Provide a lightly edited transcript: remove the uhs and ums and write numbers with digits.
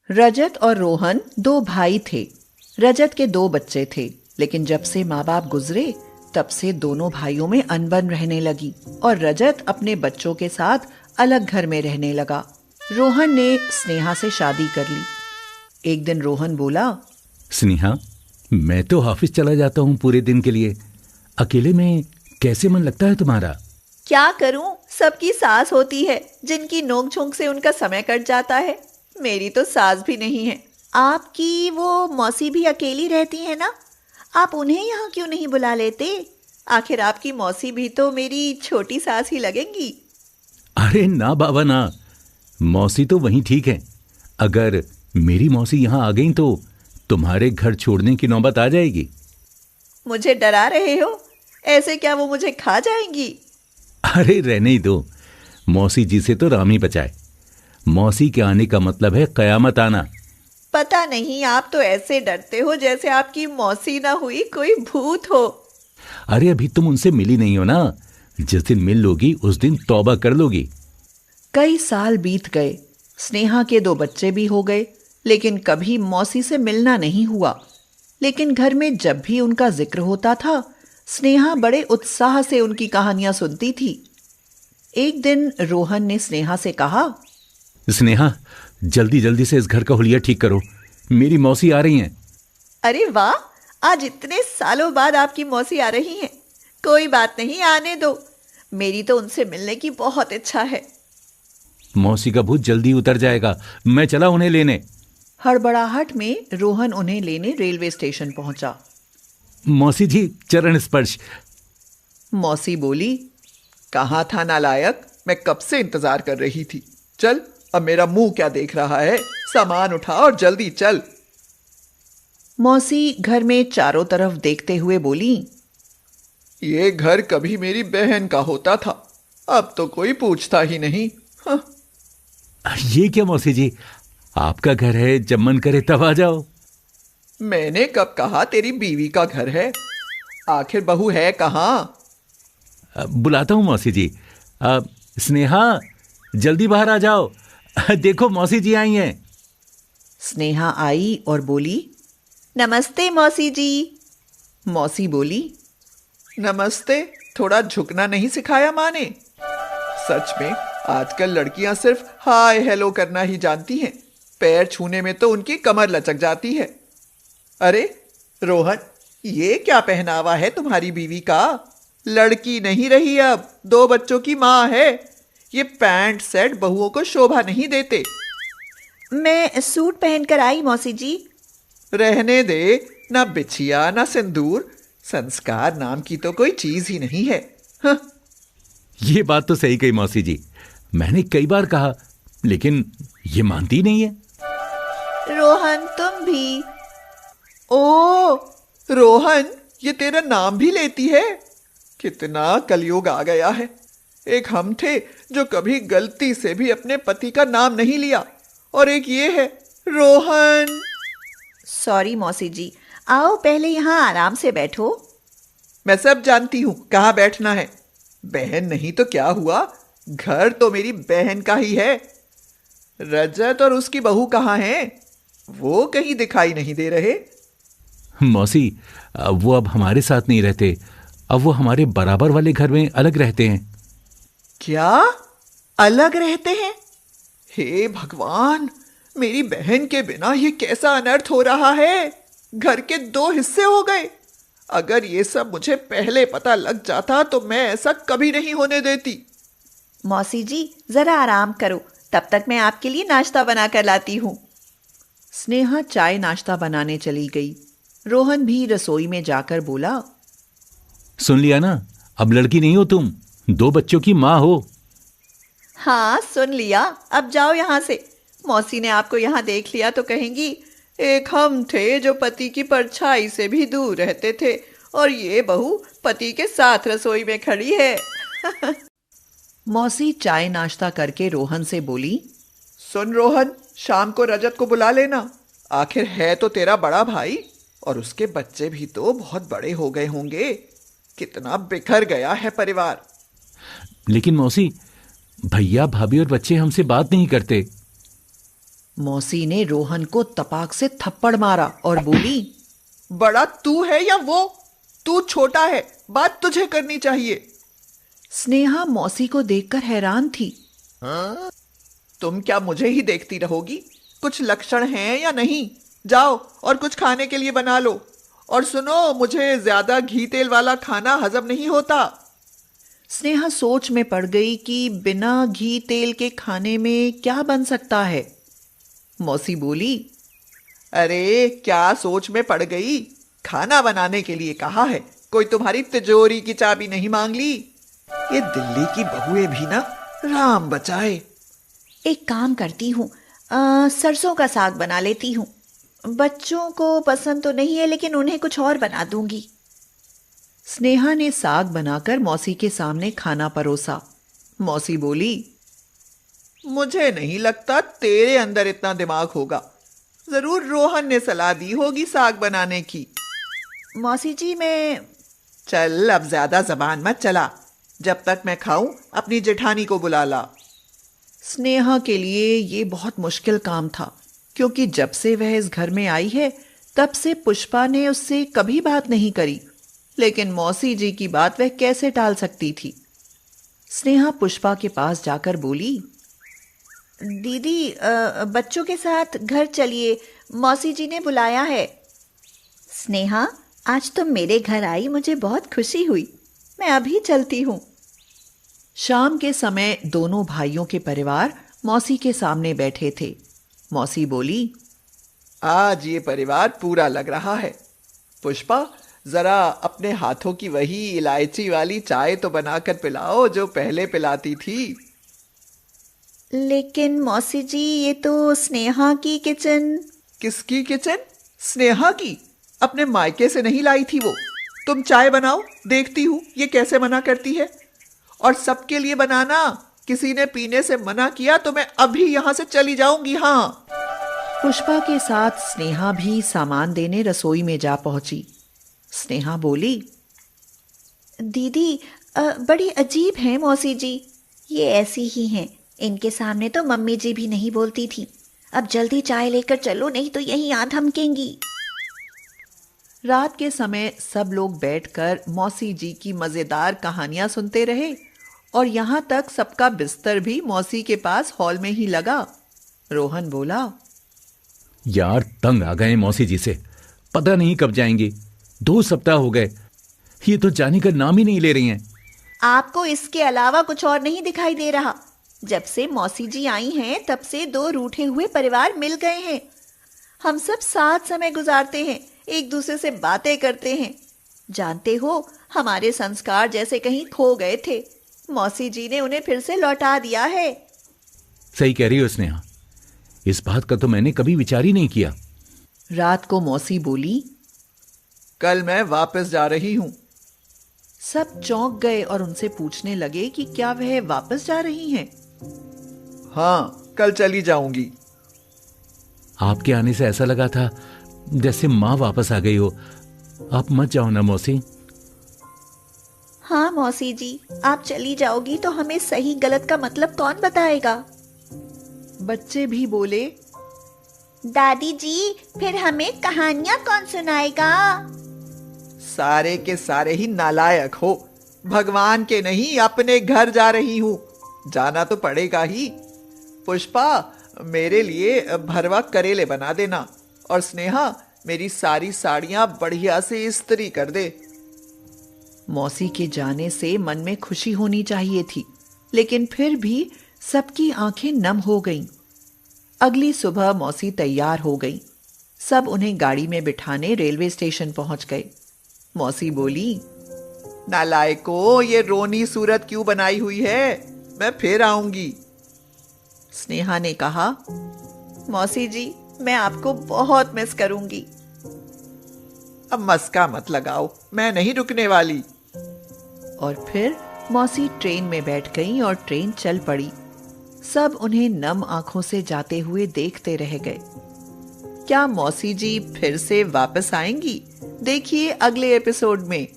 रजत और रोहन दो भाई थे। रजत के दो बच्चे थे, लेकिन जब से माँ बाप गुजरे तब से दोनों भाइयों में अनबन रहने लगी और रजत अपने बच्चों के साथ अलग घर में रहने लगा। रोहन ने स्नेहा से शादी कर ली। एक दिन रोहन बोला, स्नेहा, मैं तो ऑफिस चला जाता हूँ पूरे दिन के लिए। अकेले में कैसे मन लगता है तुम्हारा? क्या करूं, सबकी सास होती है जिनकी नोक झोंक से उनका समय कट जाता है। मेरी तो सास भी नहीं है। आपकी वो मौसी भी अकेली रहती है ना, आप उन्हें यहाँ क्यों नहीं बुला लेते? आखिर आपकी मौसी भी तो मेरी छोटी सास ही लगेंगी। अरे ना बाबा ना, मौसी तो वहीं ठीक है। अगर मेरी मौसी यहाँ आ गई तो तुम्हारे घर छोड़ने की नौबत आ जाएगी। मुझे डरा रहे हो? ऐसे क्या वो मुझे खा जाएंगी? अरे रहने ही दो, मौसी जी से तो राम ही बचाए। मौसी के आने का मतलब है कयामत आना। पता नहीं, आप तो ऐसे डरते हो जैसे आपकी मौसी ना हुई कोई भूत हो। अरे अभी तुम उनसे मिली नहीं हो ना, जिस दिन मिल लोगी उस दिन तौबा कर लोगी। कई साल बीत गए। स्नेहा के दो बच्चे भी हो गए, लेकिन कभी मौसी से मिलना नहीं हुआ। लेकिन घर में जब भी उनका जिक्र होता था, स्नेहा बड़े उत्साह से उनकी कहानियां सुनती थी। एक दिन रोहन ने स्नेहा से कहा, स्नेहा, जल्दी जल्दी से इस घर का हुलिया ठीक करो, मेरी मौसी आ रही हैं। अरे वाह, आज इतने सालों बाद आपकी मौसी आ रही हैं। कोई बात नहीं, आने दो। मेरी तो उनसे मिलने की बहुत इच्छा है। मौसी का भूत जल्दी उतर जाएगा, मैं चला उन्हें लेने। हड़बड़ाहट में रोहन उन्हें लेने रेलवे स्टेशन पहुंचा। मौसी जी, चरण स्पर्श। मौसी बोली, कहाँ था नालायक, मैं कब से इंतजार कर रही थी। चल, अब मेरा मुंह क्या देख रहा है, सामान उठा और जल्दी चल। मौसी घर में चारों तरफ देखते हुए बोली, ये घर कभी मेरी बहन का होता था, अब तो कोई पूछता ही नहीं। हाँ। ये क्या मौसी जी, आपका घर है, जब मन करे तब आ जाओ। मैंने कब कहा तेरी बीवी का घर है? आखिर बहू है कहाँ? बुलाता हूं मौसी जी। स्नेहा, जल्दी बाहर आ जाओ, देखो मौसी जी आई हैं। स्नेहा आई और बोली, नमस्ते मौसी जी। मौसी बोली, नमस्ते, थोड़ा झुकना नहीं सिखाया माँ ने? सच में आजकल लड़कियां सिर्फ हाय हेलो करना ही जानती हैं, पैर छूने में तो उनकी कमर लचक जाती है। अरे रोहन, ये क्या पहनावा है तुम्हारी बीवी का? लड़की नहीं रही, अब दो बच्चों की माँ है। ये पैंट सेट बहुओं को शोभा नहीं देते। मैं सूट पहनकर आई मौसी जी। रहने दे, ना बिछिया ना सिंदूर, संस्कार नाम की तो कोई चीज ही नहीं है। हाँ। ये बात तो सही कही मौसी जी, मैंने कई बार कहा, लेकिन ये मानती नहीं है। रोहन, तुम भी? ओ रोहन, ये तेरा नाम भी लेती है? कितना कलयुग आ गया है। एक हम थे जो कभी गलती से भी अपने पति का नाम नहीं लिया, और एक ये है रोहन। सॉरी मौसी जी, आओ पहले यहाँ आराम से बैठो। मैं सब जानती हूँ कहाँ बैठना है। बहन नहीं तो क्या हुआ, घर तो मेरी बहन का ही है। रजत और उसकी बहू कहाँ हैं? वो कहीं दिखाई नहीं दे रहे। मौसी, वो अब हमारे साथ नहीं रहते, अब वो हमारे बराबर वाले घर में अलग रहते हैं। क्या अलग रहते हैं? हे भगवान, मेरी बहन के बिना ये कैसा अनर्थ हो रहा है। घर के दो हिस्से हो गए। अगर ये सब मुझे पहले पता लग जाता तो मैं ऐसा कभी नहीं होने देती। मौसी जी, जरा आराम करो, तब तक मैं आपके लिए नाश्ता बना कर लाती हूँ। स्नेहा चाय नाश्ता बनाने चली गई। रोहन भी रसोई में जाकर बोला, सुन लिया ना, अब लड़की नहीं हो तुम, दो बच्चों की माँ हो। हाँ, सुन लिया। अब जाओ यहाँ से। मौसी ने आपको यहाँ देख लिया तो कहेंगी, एक हम थे जो पति की परछाई से भी दूर रहते थे, और ये बहू पति के साथ रसोई में खड़ी है। मौसी चाय नाश्ता करके रोहन से बोली, सुन रोहन, शाम को रजत को बुला लेना। आखिर है तो तेरा बड़ा भाई, और उसके बच्चे भी तो बहुत बड़े हो गए होंगे। कितना बिखर गया है परिवार। लेकिन मौसी, भैया भाभी और बच्चे हमसे बात नहीं करते। मौसी ने रोहन को तपाक से थप्पड़ मारा और बोली, बड़ा तू है या वो? तू छोटा है, बात तुझे करनी चाहिए। स्नेहा मौसी को देखकर हैरान थी। तुम क्या मुझे ही देखती रहोगी? कुछ लक्षण हैं या नहीं? जाओ और कुछ खाने के लिए बना लो। और सुनो, मुझे ज्यादा घी तेल वाला खाना हजम नहीं होता। स्नेहा सोच में पड़ गई कि बिना घी तेल के खाने में क्या बन सकता है। मौसी बोली, अरे क्या सोच में पड़ गई? खाना बनाने के लिए कहा है, कोई तुम्हारी तिजोरी की चाबी नहीं मांग ली। ये दिल्ली की बहुएं भी ना, राम बचाए। एक काम करती हूँ, सरसों का साग बना लेती हूँ। बच्चों को पसंद तो नहीं है, लेकिन उन्हें कुछ और बना दूंगी। स्नेहा ने साग बनाकर मौसी के सामने खाना परोसा। मौसी बोली, मुझे नहीं लगता तेरे अंदर इतना दिमाग होगा। जरूर रोहन ने सलाह दी होगी साग बनाने की। मौसी जी, मैं... चल अब ज्यादा जबान मत चला। जब तक मैं खाऊं अपनी जेठानी को बुला ला। स्नेहा के लिए ये बहुत मुश्किल काम था, क्योंकि जब से वह इस घर में आई है तब से पुष्पा ने उससे कभी बात नहीं करी। लेकिन मौसी जी की बात वह कैसे टाल सकती थी। स्नेहा पुष्पा के पास जाकर बोली, दीदी, बच्चों के साथ घर चलिए, मौसी जी ने बुलाया है। स्नेहा, आज तुम मेरे घर आई, मुझे बहुत खुशी हुई। मैं अभी चलती हूँ। शाम के समय दोनों भाइयों के परिवार मौसी के सामने बैठे थे। मौसी बोली, आज ये परिवार पूरा लग रहा है। पुष्पा, जरा अपने हाथों की वही इलायची वाली चाय तो बनाकर पिलाओ जो पहले पिलाती थी। लेकिन मौसी जी, ये तो स्नेहा की किचन। किसकी किचन? स्नेहा की। अपने मायके से नहीं लाई थी वो। तुम चाय बनाओ, देखती हूँ ये कैसे मना करती है। और सबके लिए बनाना। किसी ने पीने से मना किया तो मैं अभी यहां से चली जाऊंगी। हाँ। पुष्पा के साथ स्नेहा भी सामान देने रसोई में जा पहुंची। स्नेहा बोली, दीदी, बड़ी अजीब है मौसी जी। ये ऐसी ही हैं। इनके सामने तो मम्मी जी भी नहीं बोलती थी। अब जल्दी चाय लेकर चलो, नहीं तो यहीं आ धमकेंगी। रात के समय सब लोग बैठकर मौसी जी की मजेदार कहानियां सुनते रहे और यहां तक सबका बिस्तर भी मौसी के पास हॉल में ही लगा। रोहन बोला, यार तंग आ गए मौसी जी से। पता नहीं कब जाएंगी। 2 सप्ताह हो गए, ये तो जाने का नाम ही नहीं ले रही हैं। आपको इसके अलावा कुछ और नहीं दिखाई दे रहा? जब से मौसी जी आई हैं तब से 2 रूठे हुए परिवार मिल गए हैं। हम सब साथ समय गुजारते हैं, एक दूसरे से बातें करते हैं। जानते हो, हमारे संस्कार जैसे कहीं खो गए थे। मौसी जी ने उन्हें फिर से लौटा दिया है। सही कह रही हो स्नेहा, इस बात का तो मैंने कभी विचार ही नहीं किया। रात को मौसी बोली, कल मैं वापस जा रही हूं। सब चौंक गए और उनसे पूछने लगे कि क्या वह वापस जा रही हैं। हाँ, कल चली जाऊंगी। आपके आने से ऐसा लगा था जैसे माँ वापस आ गई हो। आप मत जाओ ना मौसी। हाँ मौसी जी, आप चली जाओगी तो हमें सही गलत का मतलब कौन बताएगा? बच्चे भी बोले, दादी जी, फिर हमें कहानियां कौन सुनाएगा? सारे के सारे ही नालायक हो। भगवान के नहीं, अपने घर जा रही हूं। जाना तो पड़ेगा ही। पुष्पा, मेरे लिए भरवा करेले बना देना। और स्नेहा, मेरी सारी साड़ियां बढ़िया से इस्त्री कर दे। मौसी के जाने से मन में खुशी होनी चाहिए थी, लेकिन फिर भी सबकी आंखें नम हो गईं। अगली सुबह मौसी तैयार हो गई। सब उन्हें गाड़ी में बिठाने रेलवे स्टेशन पहुंच गए। मौसी बोली, नालायको, ये रोनी सूरत क्यों बनाई हुई है? मैं फिर आऊंगी। स्नेहा ने कहा, मौसी जी, मैं आपको बहुत मिस करूंगी। अब मस्का मत लगाओ, मैं नहीं रुकने वाली। और फिर मौसी ट्रेन में बैठ गई और ट्रेन चल पड़ी। सब उन्हें नम आंखों से जाते हुए देखते रह गए। क्या मौसी जी फिर से वापस आएंगी? देखिए अगले एपिसोड में।